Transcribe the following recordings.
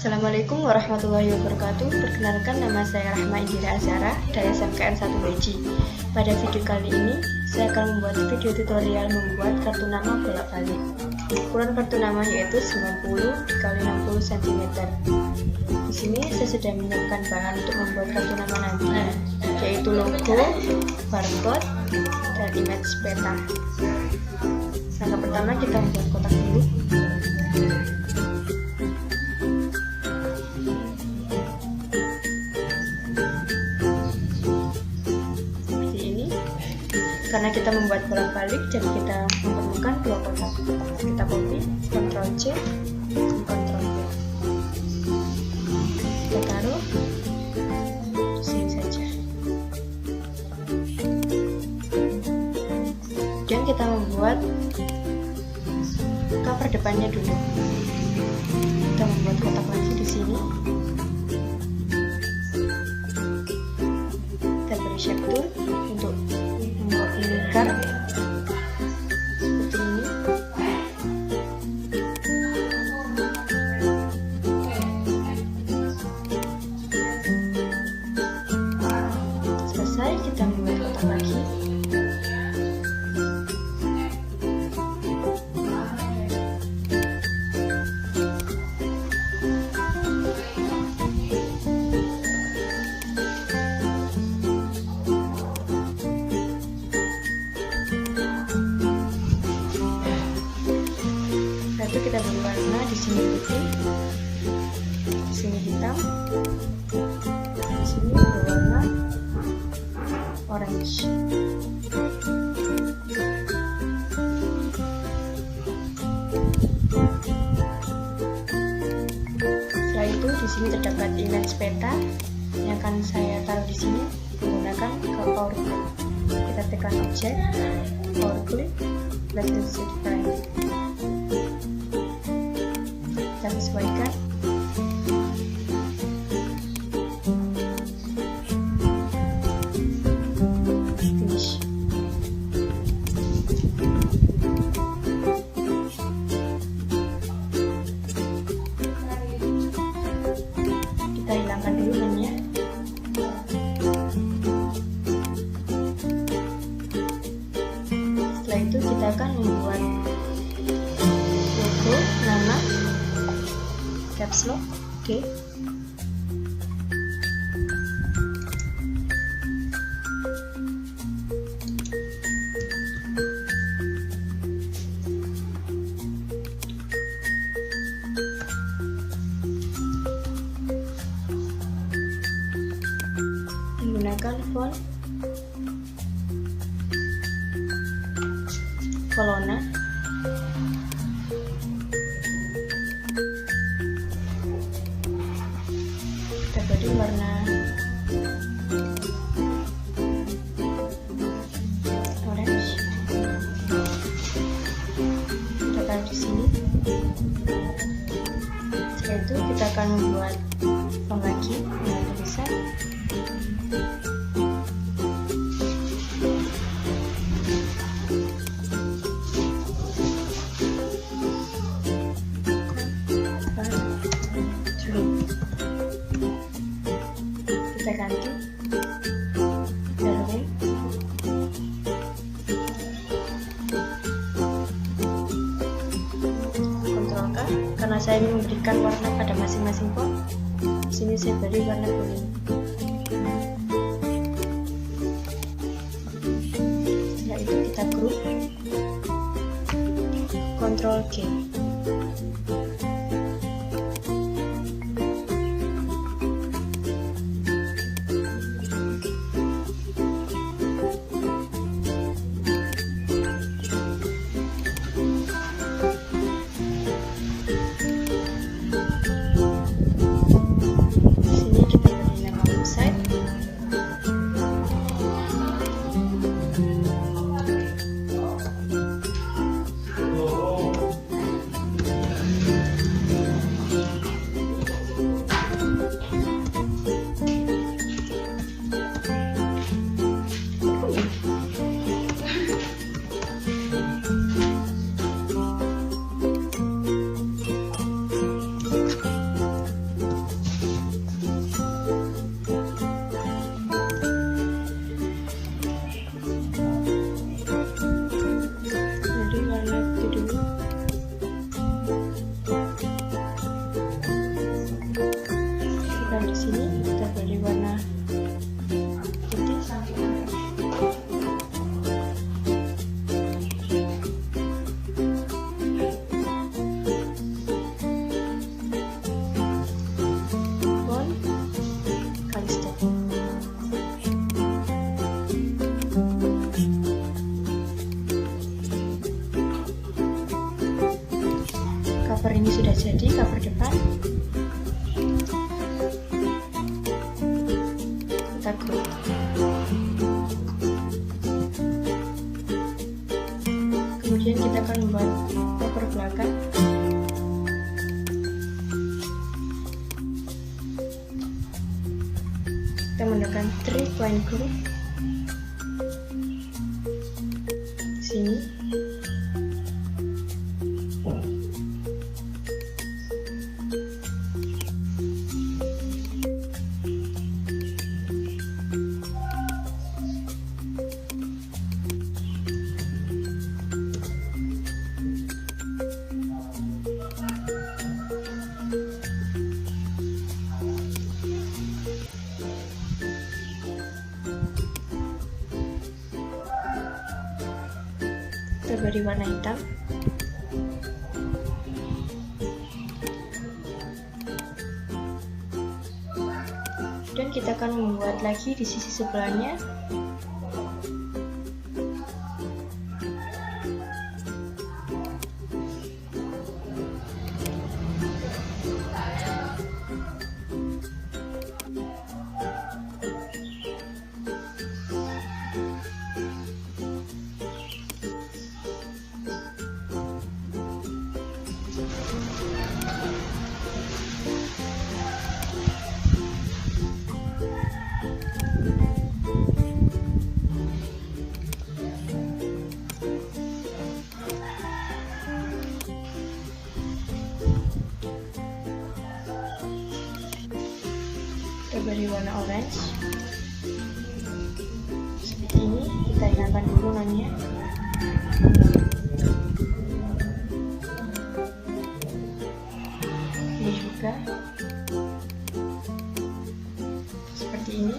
Assalamualaikum warahmatullahi wabarakatuh. Perkenalkan, nama saya Rahma Indira Azhara dari SMKN 1 Beji. Pada video kali ini, saya akan membuat video tutorial membuat kartu nama bolak-balik. Ukuran kartu nama yaitu 90 x 60 cm. Di sini saya sudah menyiapkan bahan untuk membuat kartu nama nanti, yaitu logo, barcode, dan image peta. Langkah pertama, kita membuat kotak dulu. Karena kita membuat bolak-balik, jadi kita memerlukan dua kotak. Kita copy, Ctrl C, Ctrl V. Kita taruh di sini saja. Dan kita membuat cover depannya dulu. Kita membuat kotak lagi di sini. Kita beri shape tool untuk lingkar seperti ini. Selesai, kita membuat kotak lagi. Kita beri warna, di sini putih, di sini hitam, di sini berwarna orange. Setelah itu, di sini terdapat image peta yang akan saya taruh di sini menggunakan power clip. Kita tekan objek, power clip, let insert frame. Kita sesuaikan. Finish. Kita hilangkan dulu namanya. Setelah itu kita akan membuat logo, nama, caps lock, oke. Menggunakan font Colonna. Kita beri warna orange. Kita taruh di sini. Setelah itu kita akan membuat font lagi dengan tulisan. Kita ganti Berlin. Ctrl K, karena saya ingin memberikan warna pada masing-masing font. Di sini saya beri warna kuning. Setelah itu kita group, Ctrl G. sini kita beri warna putih. Font kali step. Cover ini sudah jadi, cover depan. Kita group. Kemudian kita akan membuat cover belakang. Kita menggunakan 3 point group sini. Kita beri warna hitam. Dan kita akan membuat lagi di sisi sebelahnya. Kita beri warna orange seperti ini. Kita hilangkan dulu namanya. Ini juga seperti ini.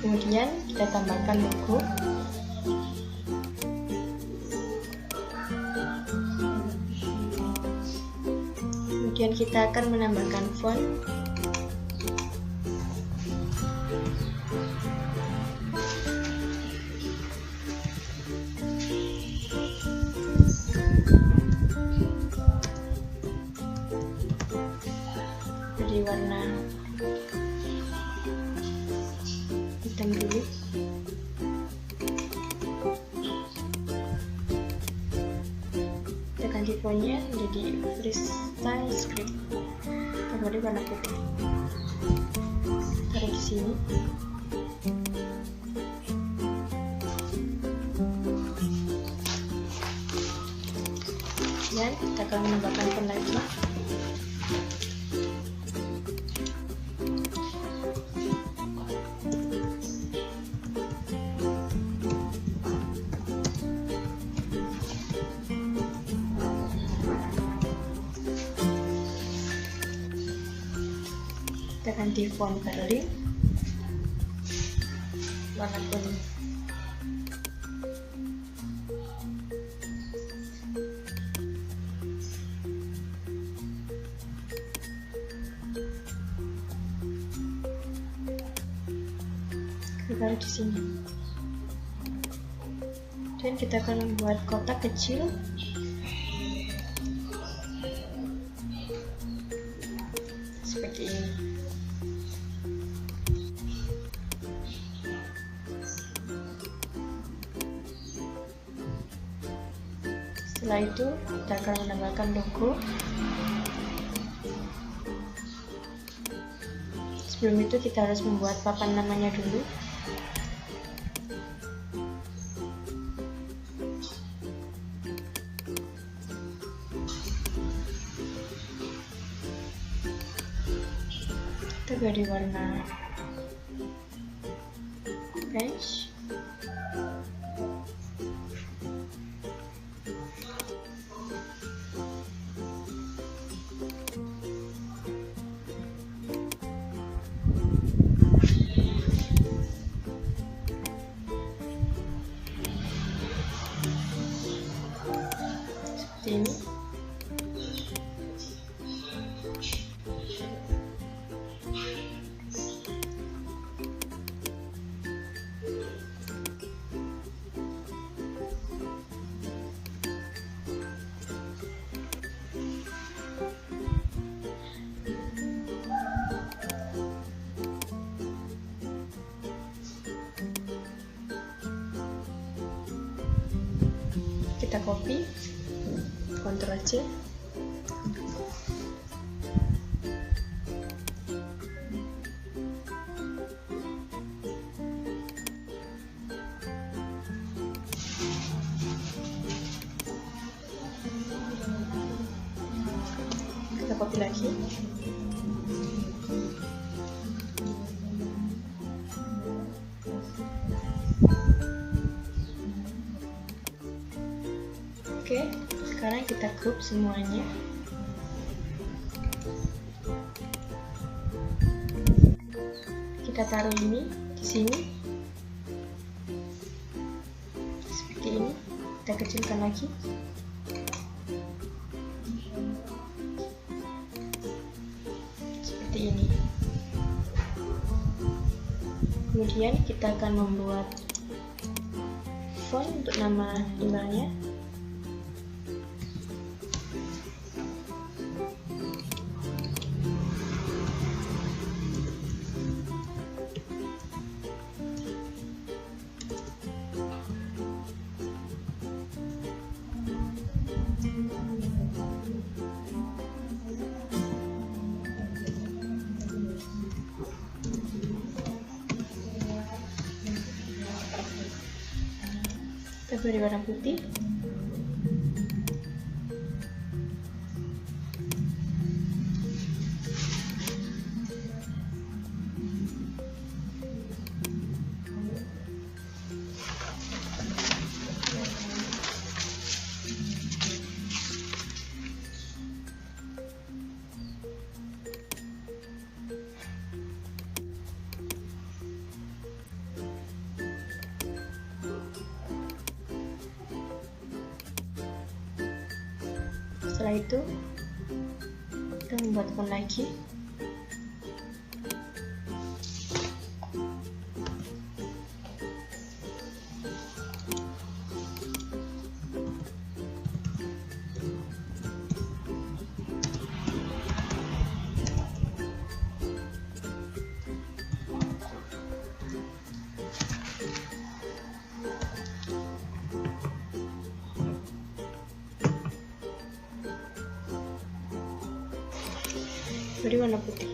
Kemudian kita tambahkan logo. Kemudian kita akan menambahkan font. Beri warna hitam dulu. Kita ganti fontnya menjadi freestyle script. Kita beri warna putih. Taruh di sini. Dan kita akan menambahkan font lagi. Kita ganti font Berlin warna kuning. Kita taruh di sini. Dan kita akan membuat kotak kecil. Seperti ini. Setelah itu kita akan menambahkan logo. Sebelum itu kita harus membuat papan namanya dulu. Kita beri warna beige. Seperti ini. Kita copy, Ctrl C, kita copy lagi, oke. Sekarang kita group semuanya. Kita taruh ini di sini seperti ini. Kita kecilkan lagi. Seperti ini. Kemudian kita akan membuat font untuk nama emailnya. Kita beri warna putih. Setelah itu kita membuat font lagi. Beri warna putih.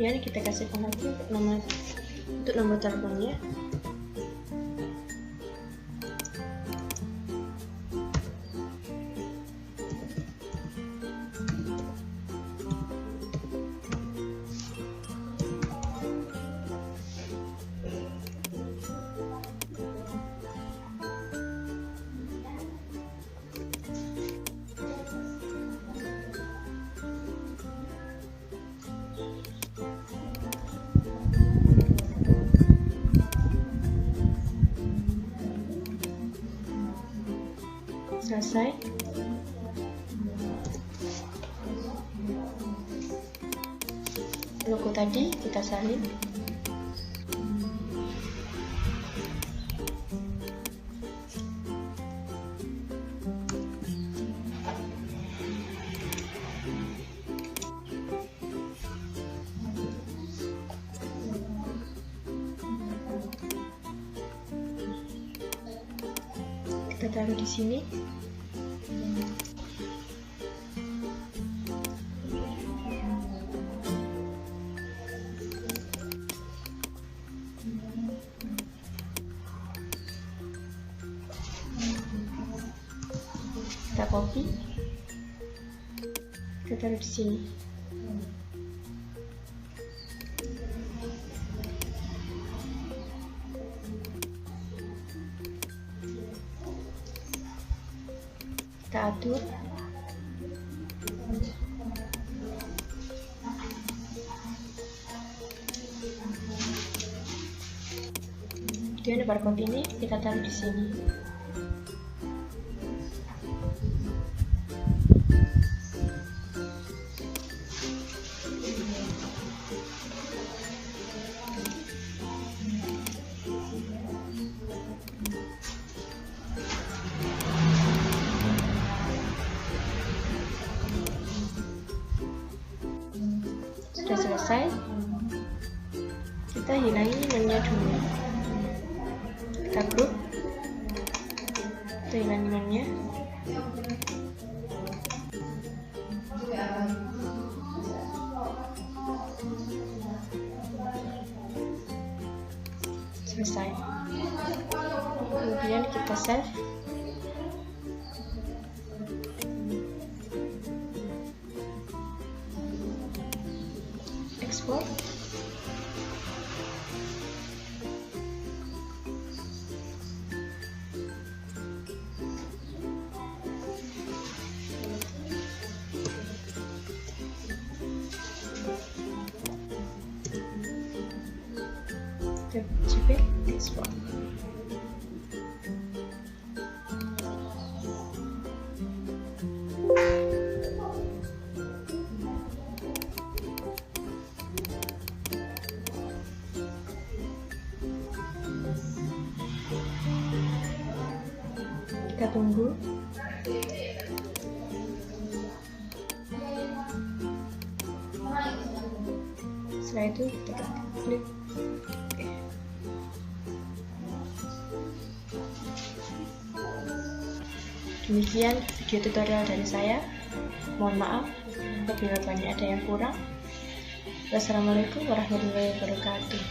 Kemudian kita kasihkan lagi untuk nomor teleponnya. Selesai. logo tadi kita salin. Kita taruh di sini. Kita copy, kita taruh di sini. Kita atur. Kemudian barcode ini kita taruh di sini. Sudah selesai, kita hilangin imannya dulu. Kita group, kita hilangin imannya. Selesai. Kemudian kita save. Export. JPEG export. Kita tunggu. Setelah itu kita klik. Oke. Demikian video tutorial dari saya. Mohon maaf apabila banyak ada yang kurang. Wassalamualaikum warahmatullahi wabarakatuh.